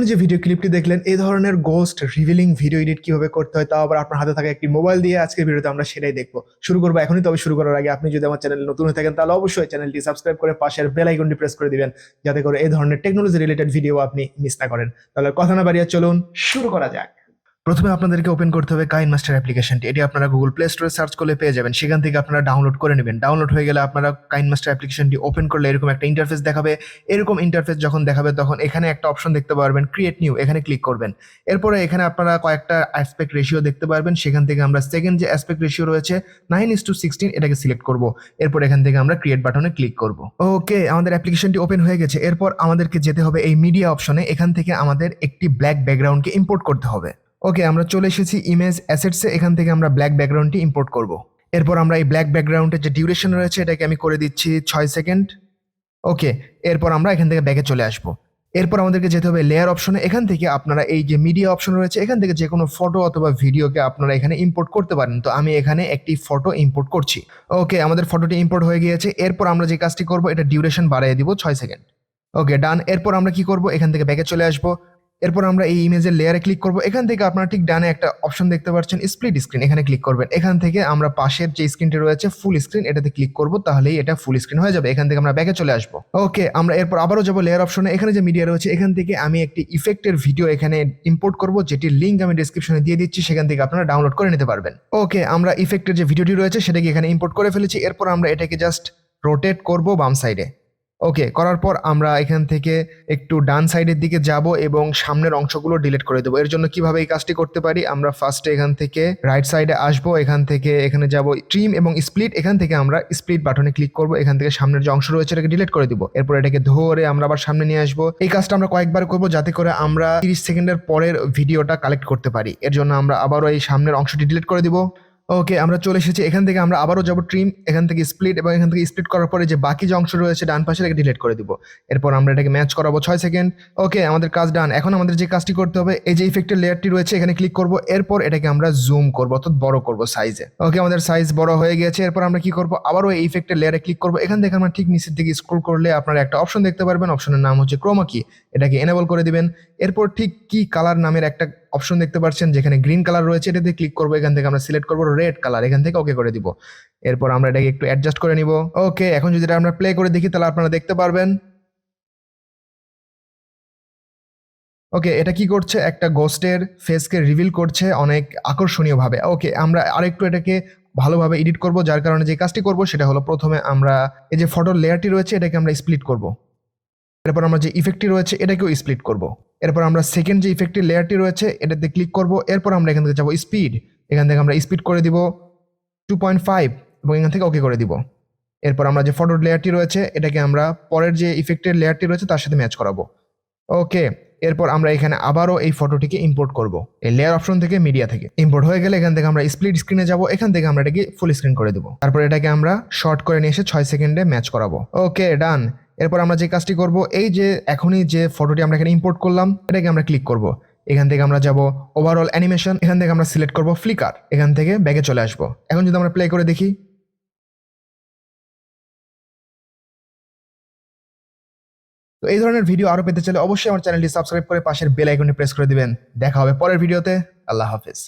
এখন যে ভিডিও ক্লিপটি দেখলেন এই ধরনের গোস্ট রিভিলিং ভিডিও এডিট কিভাবে করতে হয় তাও আবার আপনার হাতে থাকা একটি মোবাইল দিয়ে আজকের ভিডিওতে আমরা সেটাই দেখবো। শুরু করবো এখনই। তবে শুরু করার আগে আপনি যদি আমার চ্যানেলে নতুন হয়ে থাকেন তাহলে অবশ্যই চ্যানেলটি সাবস্ক্রাইব করে পাশের বেল আইকনটি প্রেস করে দিবেন, যাতে করে এই ধরনের টেকনোলজি রিলেটেড ভিডিও আপনি মিস না করেন। তাহলে কথা না বাড়িয়ে চলুন শুরু করা যাক। প্রথমে আপনাদেরকে ওপেন করতে হবে কাইনমাস্টার অ্যাপ্লিকেশনটি। এটি আপনারা গুগল প্লে স্টোরে সার্চ করলে পেয়ে যাবেন, সেখান থেকে আপনারা ডাউনলোড করে নেবেন। ডাউনলোড হয়ে গেলে আপনারা কাইনমাস্টার অ্যাপ্লিকেশনটি ওপেন করলে এরকম একটা ইন্টারফেস দেখাবে। এরকম ইন্টারফেস যখন দেখাবে তখন এখানে একটা অপশন দেখতে পারবেন ক্রিয়েট নিউ, এখানে ক্লিক করবেন। এরপরে এখানে আপনারা কয়েকটা অ্যাসপেক্ট রেশিও দেখতে পারবেন, সেখান থেকে আমরা সেকেন্ড যে অ্যাসপেক্ট রেশিও রয়েছে 9:16 এটাকে সিলেক্ট করব। এরপর এখান থেকে আমরা ক্রিয়েট বাটনে ক্লিক করব। ওকে, আমাদের অ্যাপ্লিকেশনটি ওপেন হয়ে গেছে। এরপর আমাদেরকে যেতে হবে এই মিডিয়া অপশনে, এখান থেকে আমাদের একটি ব্ল্যাক ব্যাকগ্রাউন্ডকে ইম্পোর্ট করতে হবে। ওকে, আমরা চলে এসেছি ইমেজ অ্যাসেটসে, এখান থেকে আমরা ব্ল্যাক ব্যাকগ্রাউন্ডটি ইম্পোর্ট করব। এরপর আমরা এই ব্ল্যাক ব্যাকগ্রাউন্ডের যে ডিউরেশন রয়েছে এটাকে আমি করে দিচ্ছি 6 সেকেন্ড। ওকে, এরপর আমরা এখান থেকে ব্যাকে চলে আসব। এরপর আমাদেরকে যেতে হবে লেয়ার অপশনে, এখান থেকে আপনারা এই যে মিডিয়া অপশন রয়েছে এখান থেকে যে কোনো ফটো অথবা ভিডিওকে আপনারা এখানে ইম্পোর্ট করতে পারেন। তো আমি এখানে একটি ফটো ইম্পোর্ট করছি। ওকে, আমাদের ফটোটি ইম্পোর্ট হয়ে গিয়েছে। এরপর আমরা যে কাজটি করব এটা ডিউরেশন বাড়িয়ে দিব 6 সেকেন্ড। ওকে, ডান। এরপর আমরা কি করব, এখান থেকে ব্যাকে চলে আসব। এরপর আমরা এই ইমেজের লেয়ারে ক্লিক করব। এখান থেকে আপনারা ঠিক ডানে একটা অপশন দেখতে পাচ্ছেন স্প্লিট স্ক্রিন, এখানে ক্লিক করবেন। এখান থেকে আমরা পাশের যে স্ক্রিনটি রয়েছে ফুল স্ক্রিন, এটাতে ক্লিক করব, তাহলেই এটা ফুল স্ক্রিন হয়ে যাবে। এখান থেকে আমরা ব্যাকে চলে আসব। ওকে, আমরা এরপর আবারও যাব লেয়ার অপশনে, এখানে যে মিডিয়া রয়েছে এখান থেকে আমি একটি ইফেক্টের ভিডিও এখানে ইম্পোর্ট করব, যেটির লিঙ্ক আমি ডেসক্রিপশনে দিয়ে দিচ্ছি, সেখান থেকে আপনারা ডাউনলোড করে নিতে পারবেন। ওকে, আমরা ইফেক্টের যে ভিডিওটি রয়েছে সেটাকে এখানে ইম্পোর্ট করে ফেলেছি। এরপর আমরা এটাকে জাস্ট রোটেট করব বাম সাইডে। ওকে, করার পর আমরা এখান থেকে একটু ডান সাইডের দিকে যাব এবং সামনের অংশগুলো ডিলিট করে দেবো। এর জন্য কিভাবে এই কাজটি করতে পারি, আমরা ফার্স্টে এখান থেকে রাইট সাইডে আসব, এখান থেকে এখানে যাব ট্রিম এবং স্প্লিট, এখান থেকে আমরা স্প্লিট বাটনে ক্লিক করব। এখান থেকে সামনের যে অংশ রয়েছে এটাকে ডিলিট করে দিব। এরপর এটাকে ধরে আমরা আবার সামনে নিয়ে আসবো। এই কাজটা আমরা কয়েকবার করব যাতে করে আমরা 30 সেকেন্ডের পরের ভিডিওটা কালেক্ট করতে পারি। এর জন্য আমরা আবারও এই সামনের অংশটি ডিলিট করে দিব। ওকে, আমরা চলে এসেছি। এখান থেকে আমরা আবারও যাব ট্রিম, এখান থেকে স্প্লিট এবং এখান থেকে স্প্লিট করার পরে যে বাকি যে অংশ রয়েছে ডান পাশে এটাকে ডিলিট করে দিব। এরপর আমরা এটাকে ম্যাচ করাবো 6 সেকেন্ড। ওকে, আমাদের কাজ ডান। এখন আমাদের যে কাজটি করতে হবে এই যে ইফেক্টের লেয়ারটি রয়েছে এখানে ক্লিক করব। এরপর এটাকে আমরা জুম করব, অর্থাৎ বড় করব সাইজে। ওকে, আমাদের সাইজ বড় হয়ে গেছে। এরপর আমরা কি করব, আবারও এই ইফেক্টের লেয়ারে ক্লিক করব। এখান থেকে আমরা ঠিক নিচের দিকে স্ক্রল করলে আপনারা একটা অপশন দেখতে পারবেন, অপশনের নাম হচ্ছে ক্রোমা কি, এটাকে এনেবল করে দিবেন। এরপর ঠিক কি কালার নামের একটা অপশন দেখতে পাচ্ছেন যেখানে গ্রিন কালার রয়েছে, এটাতে ক্লিক করবো। এখান থেকে আমরা সিলেক্ট করবো রেড কালার, এখান থেকে ওকে করে দিব। এরপর আমরা এটাকে একটু অ্যাডজাস্ট করে নিব। ওকে, এখন যদি এটা আমরা প্লে করে দেখি তাহলে আপনারা দেখতে পারবেন। ওকে, এটা কি করছে, একটা গোস্টের ফেসকে রিভিল করছে অনেক আকর্ষণীয় ভাবে। ওকে, আমরা আরেকটু এটাকে ভালোভাবে এডিট করব, যার কারণে যে কাজটি করব সেটা হলো প্রথমে আমরা এই যে ফটোর লেয়ারটি রয়েছে এটাকে আমরা স্প্লিট করব। এরপর আমরা যে ইফেক্টটি রয়েছে এটাকেও স্প্লিট করব। এরপর আমরা সেকেন্ড যে ইফেক্টের লেয়ারটি রয়েছে এটাতে ক্লিক করব। এরপর আমরা এখান থেকে যাবো স্পিড, এখান থেকে আমরা স্পিড করে দিব 2.5 এবং এখান থেকে ওকে করে দিব। এরপর আমরা যে ফটোর লেয়ারটি রয়েছে এটাকে আমরা পরের যে ইফেক্টের লেয়ারটি রয়েছে তার সাথে ম্যাচ করাবো। ওকে, এরপর আমরা এখানে আবারও এই ফটোটিকে ইম্পোর্ট করব এই লেয়ার অপশন থেকে, মিডিয়া থেকে। ইম্পোর্ট হয়ে গেলে এখান থেকে আমরা স্প্লিট স্ক্রিনে যাব, এখান থেকে আমরা এটাকে ফুল স্ক্রিন করে দেবো। তারপর এটাকে আমরা শর্ট করে নিয়ে এসে 6 সেকেন্ডে ম্যাচ করাবো। ওকে, ডান। এরপর আমরা যে কাজটি করব, এই যে এখনই যে ফটোটি আমরা এখানে ইম্পোর্ট করলাম এটাকে আমরা ক্লিক করব। এখান থেকে আমরা যাব ওভারঅল অ্যানিমেশন, এখান থেকে আমরা সিলেক্ট করব ফ্লিকার, এখান থেকে ব্যাকে চলে আসবো। এখন যদি আমরা প্লে করে দেখি, তো এই ধরনের ভিডিও আরো পেতে চাইলে অবশ্যই আমার চ্যানেলটি সাবস্ক্রাইব করে পাশের বেল আইকনটি প্রেস করে দিবেন। দেখা হবে পরের ভিডিওতে। আল্লাহ হাফেজ।